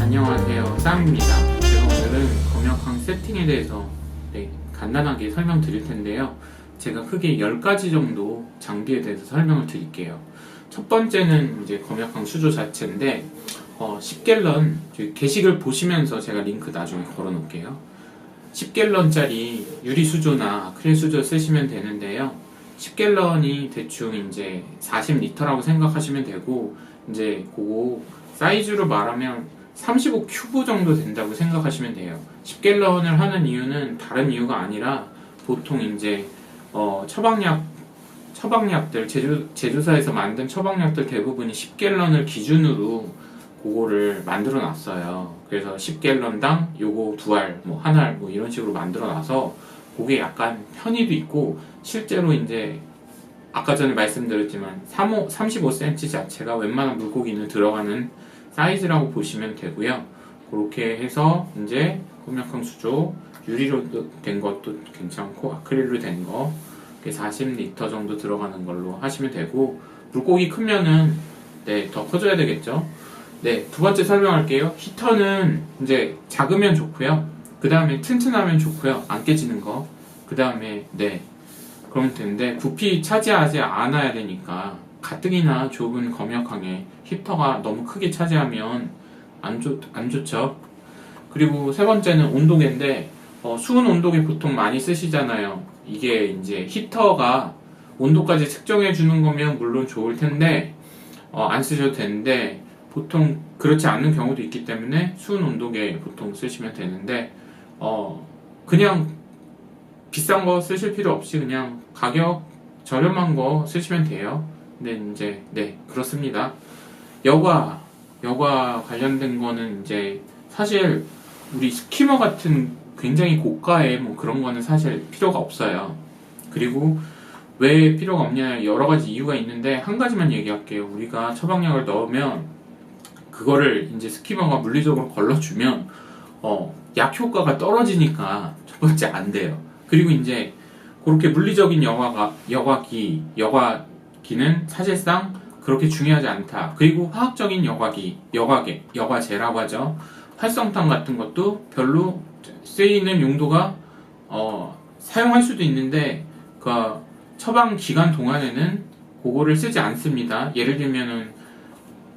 안녕하세요, 쌈입니다. 제가 오늘은 검역항 세팅에 대해서 간단하게 설명드릴 텐데요. 제가 크게 10가지 정도 장비에 대해서 설명을 드릴게요. 첫 번째는 이제 검역항 수조 자체인데 10갤런 게시글 보시면서 제가 링크 나중에 걸어 놓을게요. 10갤런짜리 유리 수조나 아크릴 수조 쓰시면 되는데요. 10갤런이 대충 이제 40리터라고 생각하시면 되고, 이제 그거 사이즈로 말하면 35 큐브 정도 된다고 생각하시면 돼요. 10갤런을 하는 이유는 다른 이유가 아니라, 보통 이제 처방약들 제조사에서 만든 처방약들 대부분이 10갤런을 기준으로 그거를 만들어 놨어요. 그래서 10갤런당 요거 2알, 한 알 이런 식으로 만들어 놔서 그게 약간 편의도 있고, 실제로 이제 아까 전에 말씀드렸지만 35cm 자체가 웬만한 물고기는 들어가는 사이즈라고 보시면 되고요. 그렇게 해서 이제 검역항 수조 유리로 된 것도 괜찮고 아크릴로 된 거 40리터 정도 들어가는 걸로 하시면 되고, 물고기 크면은 더 커져야 되겠죠. 두 번째 설명할게요. 히터는 이제 작으면 좋고요. 그 다음에 튼튼하면 좋고요. 안 깨지는 거. 그 다음에 그러면 되는데, 부피 차지하지 않아야 되니까 가뜩이나 좁은 검역항에 히터가 너무 크게 차지하면 안 좋죠. 그리고 세 번째는 온도계인데, 수은 온도계 보통 많이 쓰시잖아요. 이게 이제 히터가 온도까지 측정해 주는 거면 물론 좋을 텐데 안 쓰셔도 되는데, 보통 그렇지 않은 경우도 있기 때문에 수은 온도계 보통 쓰시면 되는데, 그냥 비싼 거 쓰실 필요 없이 그냥 가격 저렴한 거 쓰시면 돼요. 근데 이제 그렇습니다. 여과 관련된 거는 이제 사실 우리 스키머 같은 굉장히 고가의 그런 거는 사실 필요가 없어요. 그리고 왜 필요가 없냐, 여러 가지 이유가 있는데 한 가지만 얘기할게요. 우리가 처방약을 넣으면 그거를 이제 스키머가 물리적으로 걸러주면 약 효과가 떨어지니까 첫 번째 안 돼요. 그리고 이제 그렇게 물리적인 여과기는 사실상 그렇게 중요하지 않다. 그리고 화학적인 여과제라고 하죠. 활성탄 같은 것도 별로 쓰이는 용도가 사용할 수도 있는데 그 처방 기간 동안에는 그거를 쓰지 않습니다. 예를 들면은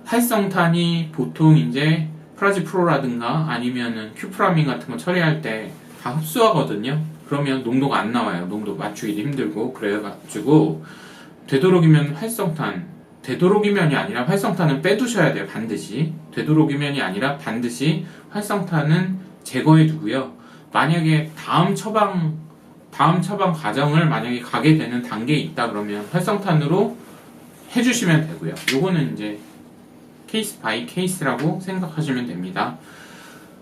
활성탄이 보통 이제 프라지프로라든가 아니면은 큐프라민 같은 거 처리할 때 다 흡수하거든요. 그러면 농도가 안 나와요. 농도 맞추기도 힘들고. 그래가지고 되도록이면이 아니라 활성탄은 빼두셔야 돼요. 반드시. 되도록이면이 아니라 반드시 활성탄은 제거해 두고요. 만약에 다음 처방 과정을 만약에 가게 되는 단계에 있다 그러면 활성탄으로 해주시면 되고요. 요거는 이제 케이스 바이 케이스라고 생각하시면 됩니다.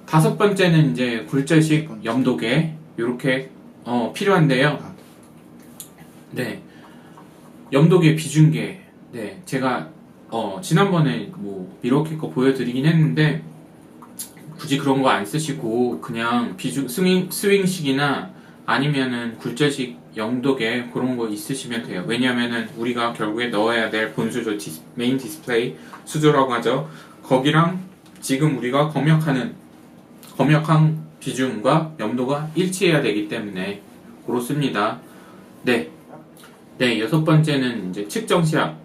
다섯 번째는 이제 굴절식 염도계, 요렇게 필요한데요. 염도계 비중계. 제가 지난번에 미러키 거 보여드리긴 했는데, 굳이 그런 거 안 쓰시고 그냥 스윙식이나 아니면은 굴절식 염도계 그런 거 있으시면 돼요. 왜냐면은 우리가 결국에 넣어야 될 본수조 메인 디스플레이 수조라고 하죠. 거기랑 지금 우리가 검역항 비중과 염도가 일치해야 되기 때문에 그렇습니다. 여섯 번째는 이제 측정시약.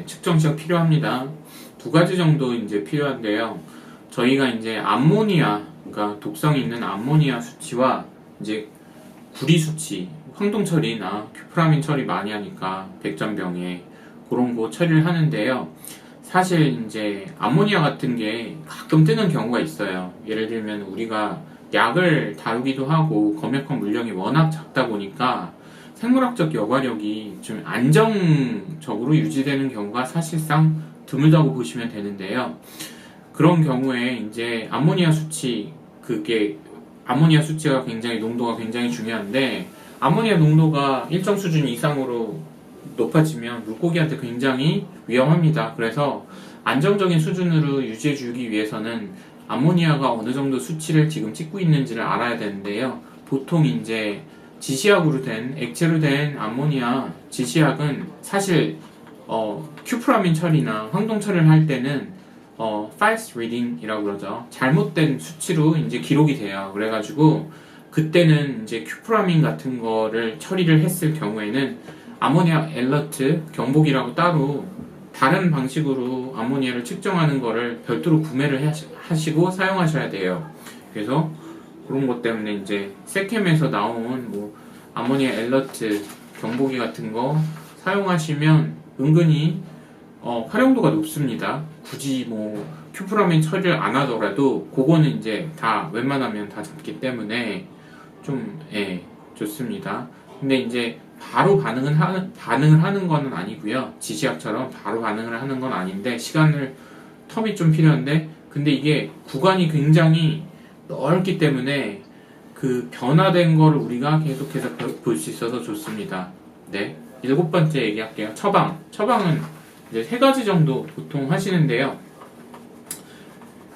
측정시약 필요합니다. 2가지 정도 이제 필요한데요. 저희가 이제 그러니까 독성이 있는 암모니아 수치와 이제 구리 수치, 황동 처리나 큐프라민 처리 많이 하니까 백전병에 그런 거 처리를 하는데요. 사실 이제 암모니아 같은 게 가끔 뜨는 경우가 있어요. 예를 들면 우리가 약을 다루기도 하고 검역항 물량이 워낙 작다 보니까 생물학적 여과력이 좀 안정적으로 유지되는 경우가 사실상 드물다고 보시면 되는데요. 그런 경우에 이제 암모니아 수치가 농도가 굉장히 중요한데, 암모니아 농도가 일정 수준 이상으로 높아지면 물고기한테 굉장히 위험합니다. 그래서 안정적인 수준으로 유지해주기 위해서는 암모니아가 어느 정도 수치를 지금 찍고 있는지를 알아야 되는데요. 보통 이제 액체로 된 암모니아 지시약은 사실 큐프라민 처리나 황동 처리를 할 때는 false reading이라고 그러죠. 잘못된 수치로 이제 기록이 돼요. 그래가지고 그때는 이제 큐프라민 같은 거를 처리를 했을 경우에는 아모니아 엘러트 경보기라고 따로 다른 방식으로 아모니아를 측정하는 거를 별도로 구매를 하시고 사용하셔야 돼요. 그래서 그런 것 때문에 이제 세켐에서 나온 뭐 아모니아 엘러트 경보기 같은 거 사용하시면 은근히 활용도가 높습니다. 굳이 뭐 큐프라민 처리를 안 하더라도 그거는 이제 다 웬만하면 다 잡기 때문에 좀 좋습니다. 근데 이제 바로 반응을 하는 건 아니고요. 지시약처럼 바로 반응을 하는 건 아닌데 텀이 좀 필요한데, 근데 이게 구간이 굉장히 넓기 때문에 그 변화된 거를 우리가 계속해서 볼 수 있어서 좋습니다. 네, 7번째 얘기할게요. 처방은 이제 3가지 정도 보통 하시는데요.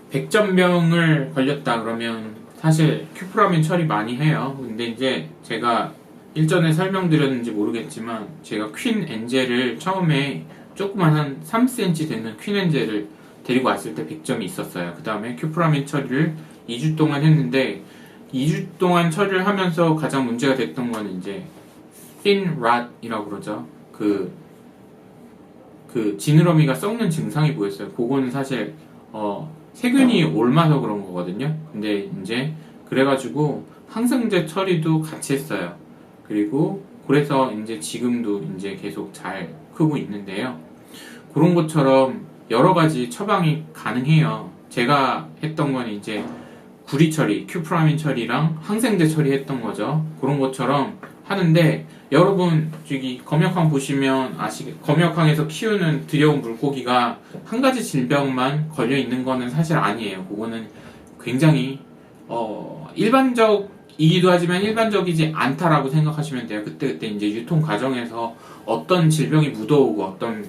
백전병을 걸렸다 그러면 사실 큐프라민 처리 많이 해요. 근데 이제 제가 일전에 설명드렸는지 모르겠지만 제가 퀸 엔젤을 처음에 조그만 한 3cm 되는 퀸 엔젤을 데리고 왔을 때 100점이 있었어요. 그 다음에 큐프라민 처리를 2주 동안 했는데 2주 동안 처리를 하면서 가장 문제가 됐던 건 이제 thin rot이라고 그러죠. 그 지느러미가 썩는 증상이 보였어요. 그거는 사실 세균이 옮아서 그런 거거든요. 근데 이제 그래가지고 항생제 처리도 같이 했어요. 그리고 그래서 이제 지금도 이제 계속 잘 크고 있는데요. 그런 것처럼 여러 가지 처방이 가능해요. 제가 했던 건 이제 구리 처리, 큐프라민 처리랑 항생제 처리했던 거죠. 그런 것처럼 하는데 여러분 저기 검역항 보시면 검역항에서 키우는 들여온 물고기가 한 가지 질병만 걸려 있는 거는 사실 아니에요. 그거는 굉장히 일반적이기도 하지만 일반적이지 않다라고 생각하시면 돼요. 그때 이제 유통 과정에서 어떤 질병이 묻어오고 어떤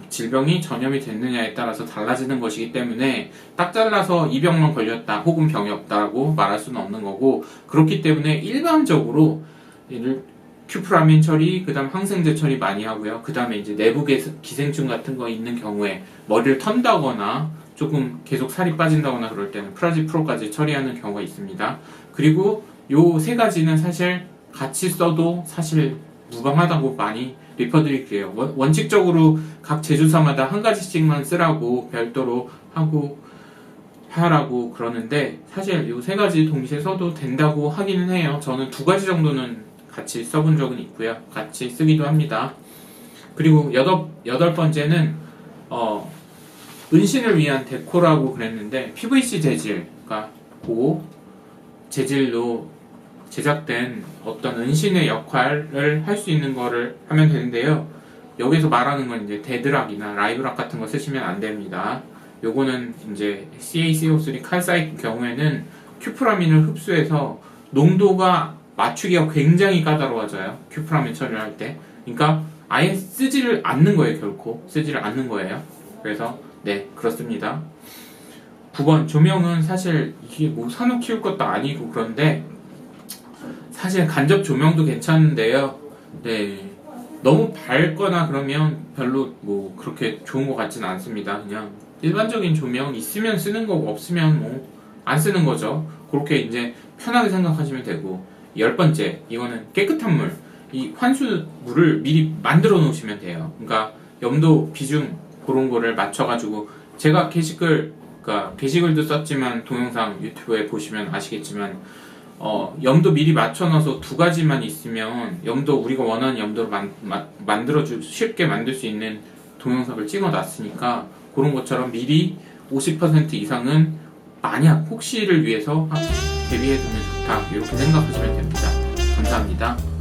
질병이 전염이 됐느냐에 따라서 달라지는 것이기 때문에 딱 잘라서 이 병만 걸렸다 혹은 병이 없다라고 말할 수는 없는 거고, 그렇기 때문에 일반적으로 큐프라민 처리, 그 다음 항생제 처리 많이 하고요. 그 다음에 이제 내부 기생충 같은 거 있는 경우에 머리를 턴다거나 조금 계속 살이 빠진다거나 그럴 때는 프라지프로까지 처리하는 경우가 있습니다. 그리고 요 3가지는 사실 같이 써도 사실 무방하다고 많이 리퍼드릴게요. 원칙적으로 각 제조사마다 한 가지씩만 쓰라고 별도로 하라고 그러는데 사실 요 3가지 동시에 써도 된다고 하기는 해요. 저는 2가지 정도는 같이 써본 적은 있고요. 같이 쓰기도 합니다. 그리고 8번째는 은신을 위한 데코라고 그랬는데 PVC 재질, 그러니까 그 재질로 제작된 어떤 은신의 역할을 할 수 있는 거를 하면 되는데요. 여기서 말하는 건 이제 데드락이나 라이브락 같은 거 쓰시면 안 됩니다. 요거는 이제 CaCO3 칼사이트 경우에는 큐프라민을 흡수해서 농도가 맞추기가 굉장히 까다로워져요. 큐프라민 처리를 할 때. 그러니까 아예 쓰지를 않는 거예요. 결코 쓰지를 않는 거예요. 그래서 네, 그렇습니다. 9번 조명은 사실 이게 뭐 산호 키울 것도 아니고 그런데 사실 간접 조명도 괜찮은데요. 네, 너무 밝거나 그러면 별로 뭐 그렇게 좋은 것 같지는 않습니다. 그냥 일반적인 조명 있으면 쓰는 거고 없으면 뭐 안 쓰는 거죠. 그렇게 이제 편하게 생각하시면 되고, 10번째, 이거는 깨끗한 물, 이 환수물을 미리 만들어 놓으시면 돼요. 그러니까 염도 비중 그런 거를 맞춰가지고, 제가 게시글도 썼지만 동영상 유튜브에 보시면 아시겠지만 염도 미리 맞춰놔서 2가지만 있으면 우리가 원하는 염도를 쉽게 만들 수 있는 동영상을 찍어놨으니까 그런 것처럼 미리 50% 이상은 만약 혹시를 위해서 대비해두면 좋다, 이렇게 생각하시면 됩니다. 감사합니다.